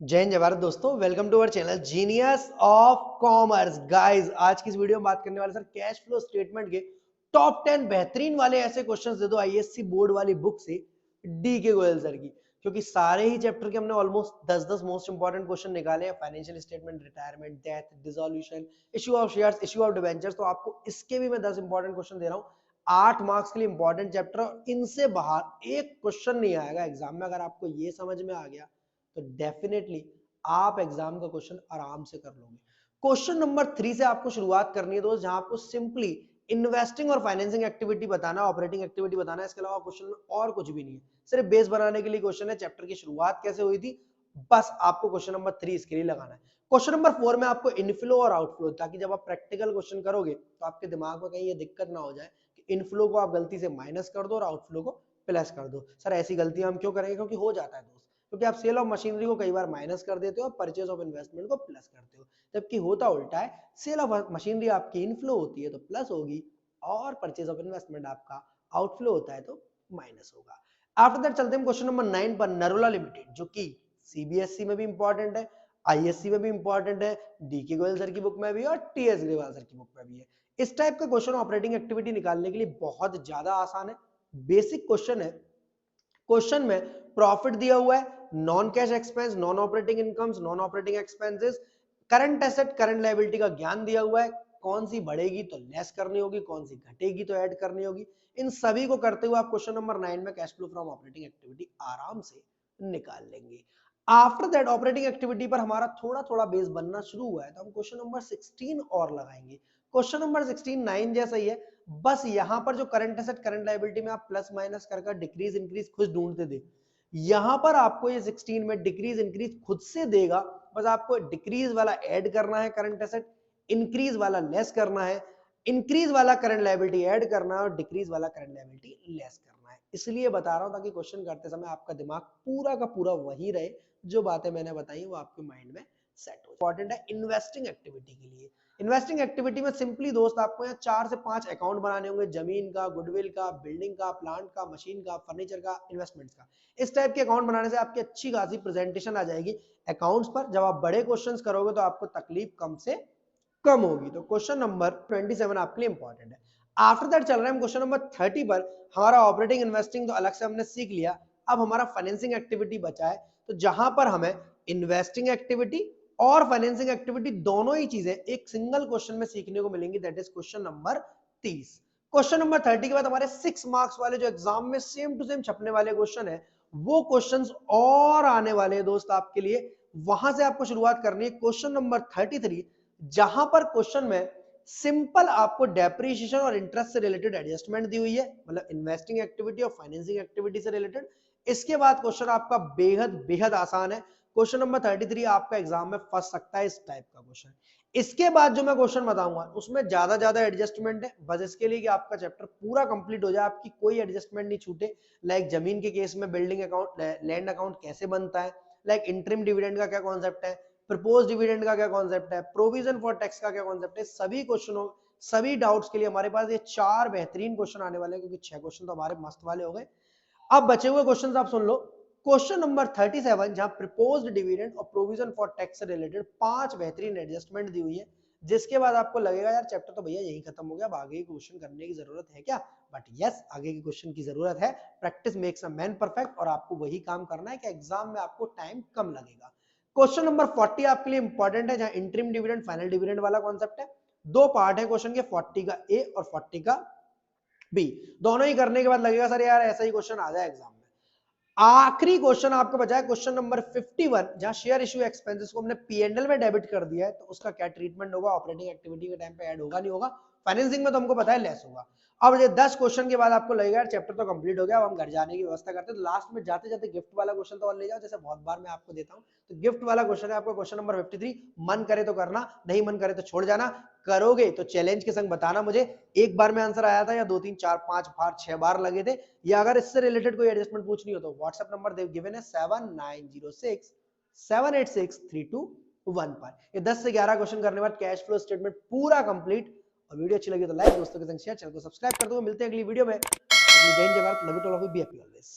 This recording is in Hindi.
जय हिंद जय भारत दोस्तों, welcome to our channel genius of commerce. Guys, आज की इस वीडियो में बात करने वाले सर कैश फ्लो स्टेटमेंट के टॉप 10 बेहतरीन वाले ऐसे क्वेश्चंस दे दो आईएससी बोर्ड वाली बुक से डी के गोयल सर की, क्योंकि सारे ही चैप्टर के हमने ऑलमोस्ट 10-10 मोस्ट इंपॉर्टेंट क्वेश्चन निकाले हैं। Financial statement, retirement, death, dissolution, issue of shares, issue of debentures. तो आपको इसके भी मैं 10 इंपॉर्टेंट क्वेश्चन दे रहा हूँ। 8 मार्क्स के लिए इंपॉर्टेंट चैप्टर, और इनसे बाहर एक क्वेश्चन नहीं आएगा एग्जाम में। अगर आपको ये समझ में आ गया तो डेफिनेटली आप एग्जाम का क्वेश्चन आराम से कर लोगे। क्वेश्चन नंबर 3 से आपको शुरुआत करनी है दोस्त, जहां आपको सिंपली इन्वेस्टिंग और फाइनेंसिंग एक्टिविटी बताना, ऑपरेटिंग एक्टिविटी बताना है। इसके अलावा क्वेश्चन में और कुछ भी नहीं है, सिर्फ बेस बनाने के लिए क्वेश्चन है। चैप्टर की शुरुआत कैसे हुई थी, बस आपको क्वेश्चन नंबर 3 इसके लिए लगाना है। क्वेश्चन नंबर 4 में आपको इनफ्लो और आउटफ्लो, ताकि जब आप प्रैक्टिकल क्वेश्चन करोगे तो आपके दिमाग में कहीं ये दिक्कत ना हो जाए कि इनफ्लो को आप गलती से माइनस कर दो और आउटफ्लो को प्लस कर दो। सर ऐसी गलतियां हम क्यों करेंगे, क्योंकि हो जाता है दोस्त। क्योंकि आप सेल ऑफ मशीनरी को कई बार माइनस कर देते हो और परचेज ऑफ इन्वेस्टमेंट को प्लस करते हो, जबकि होता उल्टा है। सेल ऑफ मशीनरी आपकी इनफ्लो होती है तो प्लस होगी, और परचेज ऑफ इन्वेस्टमेंट आपका आउटफ्लो होता है तो माइनस होगा। आफ्टर दैट चलते हैं क्वेश्चन नंबर 9 पर, नरोला लिमिटेड, जो कि सीबीएसई में भी इंपॉर्टेंट है, आईएससी में भी इंपॉर्टेंट है, डीके गोयल सर की बुक में भी और टीएस ग्रेवाल सर की बुक में भी है। इस टाइप का क्वेश्चन ऑपरेटिंग एक्टिविटी निकालने के लिए बहुत ज्यादा आसान है, बेसिक क्वेश्चन है। क्वेश्चन में प्रॉफिट दिया हुआ है, non cash expense, non operating incomes, non operating expenses, current asset, current liability का ज्ञान दिया हुआ है। कौन सी बढ़ेगी तो लेस करनी होगी, कौन सी घटेगी तो ऐड करनी होगी। इन सभी को करते हुए आप क्वेश्चन नंबर 9 में cash flow from operating activity आराम से निकाल लेंगे। आफ्टर दैट ऑपरेटिंग एक्टिविटी पर हमारा थोड़ा थोड़ा बेस बनना शुरू हुआ है, तो हम क्वेश्चन नंबर 16 और लगाएंगे। क्वेश्चन नंबर 16 9 जैसा ही है, बस यहां पर जो करंट एसेट, करंट लायबिलिटी में आप प्लस माइनस कर डिक्रीज इंक्रीज खुद ढूंढते थे, यहां पर आपको ये 16 में डिक्रीज इंक्रीज खुद से देगा। बस आपको डिक्रीज वाला ऐड करना है करंट एसेट, इंक्रीज वाला लेस करना है, इंक्रीज वाला करंट लायबिलिटी ऐड करना है और डिक्रीज वाला करंट लायबिलिटी लेस करना है। इसलिए बता रहा हूं ताकि क्वेश्चन करते समय आपका दिमाग पूरा का पूरा वही रहे, जो बातें मैंने बताई वो आपके माइंड में सेट हो। इंपॉर्टेंट है इन्वेस्टिंग एक्टिविटी के लिए। इन्वेस्टिंग एक्टिविटी में सिंपली दोस्त आपको यहाँ 4 से 5 अकाउंट बनाने होंगे, जमीन का, गुडविल का, बिल्डिंग का, प्लांट का, मशीन का, फर्नीचर का, इन्वेस्टमेंट्स का। इस टाइप के अकाउंट बनाने से आपकी अच्छी खासी प्रेजेंटेशन आ जाएगी अकाउंट्स पर। जब आप बड़े क्वेश्चंस करोगे तो आपको तकलीफ कम से कम होगी। तो क्वेश्चन नंबर 27 आपके लिए इंपॉर्टेंट है। आफ्टर दैट चल रहे हैं क्वेश्चन नंबर 30 पर। हमारा ऑपरेटिंग इन्वेस्टिंग तो अलग से हमने सीख लिया, अब हमारा फाइनेंसिंग एक्टिविटी बचा है, तो जहां पर हमें इन्वेस्टिंग एक्टिविटी और फाइनेंसिंग एक्टिविटी दोनों ही चीजें एक सिंगल क्वेश्चन में सीखने को मिलेंगी, that is question number 30। Question number 30 के बाद हमारे 6 मार्क्स वाले जो एग्जाम में सेम टू सेम छपने वाले क्वेश्चन है, वो क्वेश्चंस और आने वाले हैं दोस्त आपके लिए। वहां से आपको शुरुआत करनी है क्वेश्चन नंबर 33, जहां पर क्वेश्चन में सिंपल आपको डेप्रिसिएशन और इंटरेस्ट से रिलेटेड एडजस्टमेंट दी हुई है, मतलब इन्वेस्टिंग एक्टिविटी और फाइनेंसिंग एक्टिविटी से रिलेटेड। इसके बाद क्वेश्चन आपका बेहद बेहद आसान है। क्वेश्चन नंबर 33 आपका एग्जाम में फंस सकता है, इस टाइप का क्वेश्चन। इसके बाद जो मैं क्वेश्चन बताऊंगा उसमें ज्यादा एडजस्टमेंट है, बस इसके लिए कि आपका चैप्टर पूरा कंप्लीट हो जाए, आपकी कोई एडजस्टमेंट नहीं छूटे। लाइक जमीन के केस में बिल्डिंग अकाउंट, लैंड अकाउंट कैसे बनता है, लाइक इंटरिम डिविडेंड का क्या कॉन्सेप्ट है, प्रपोज डिविडेंड का क्या कॉन्सेप्ट है, प्रोविजन फॉर टैक्स का क्या कॉन्सेप्ट है, सभी क्वेश्चनों, सभी डाउट्स के लिए हमारे पास ये 4 बेहतरीन क्वेश्चन आने वाले हैं, क्योंकि 6 क्वेश्चन तो हमारे मस्त वाले हो गए। अब बचे हुए क्वेश्चन आप सुन लो। क्वेश्चन नंबर 37, जहां प्रपोज्ड डिविडेंड और प्रोविजन फॉर टैक्स से रिलेटेड 5 बेहतरीन एडजस्टमेंट दी हुई है, जिसके बाद आपको लगेगा यार चैप्टर तो भैया यही खत्म हो गया, अब आगे के क्वेश्चन करने की जरूरत है क्या। बट यस, आगे के क्वेश्चन की जरूरत है। Practice makes a man perfect, और आपको वही काम करना है कि एग्जाम में आपको टाइम कम लगेगा। क्वेश्चन नंबर 40 आपके लिए इंपॉर्टेंट है, जहां इंटरिम डिविडेंड, फाइनल डिविडेंड वाला कॉन्सेप्ट है। 2 पार्ट है क्वेश्चन के, 40 का ए और 40 का बी। दोनों ही करने के बाद लगेगा सर यार ऐसा ही क्वेश्चन आ जाए एग्जाम में। आखिरी क्वेश्चन आपको बचा है क्वेश्चन नंबर 51, जहां शेयर इश्यू एक्सपेंसेस को हमने पीएनएल में डेबिट कर दिया है, तो उसका क्या ट्रीटमेंट होगा, ऑपरेटिंग एक्टिविटी के टाइम पे ऐड होगा नहीं होगा, फाइनेंसिंग में तो हमको पता है लेस होगा। अब ये 10 क्वेश्चन के बाद आपको लगेगा यार चैप्टर तो कंप्लीट हो गया, अब हम घर जाने की व्यवस्था करते हैं। तो लास्ट में जाते जाते गिफ्ट वाला क्वेश्चन तो और ले जाओ, जैसे बहुत बार मैं आपको देता हूँ। तो गिफ्ट वाला क्वेश्चन है आपका क्वेश्चन नंबर 53, मन करे तो करना, नहीं मन करे तो छोड़ जाना। करोगे तो चैलेंज के संग बताना मुझे, एक बार में आंसर आया था या 2 3 4 5 बार 6 बार लगे थे, या अगर इससे रिलेटेड कोई एडजस्टमेंट पूछनी हो तो व्हाट्सएप नंबर गिवन है 7906 7863211 पर। ये 10 से 11 क्वेश्चन करने बाद कैश फ्लो स्टेटमेंट पूरा कंप्लीट। और वीडियो अच्छी लगी तो लाइक, दोस्तों के संग शेयर, चैनल को सब्सक्राइब कर दो। मिलते हैं अगली वीडियो में। जय हिंद जय Bharat, love you to all of you, be happy always.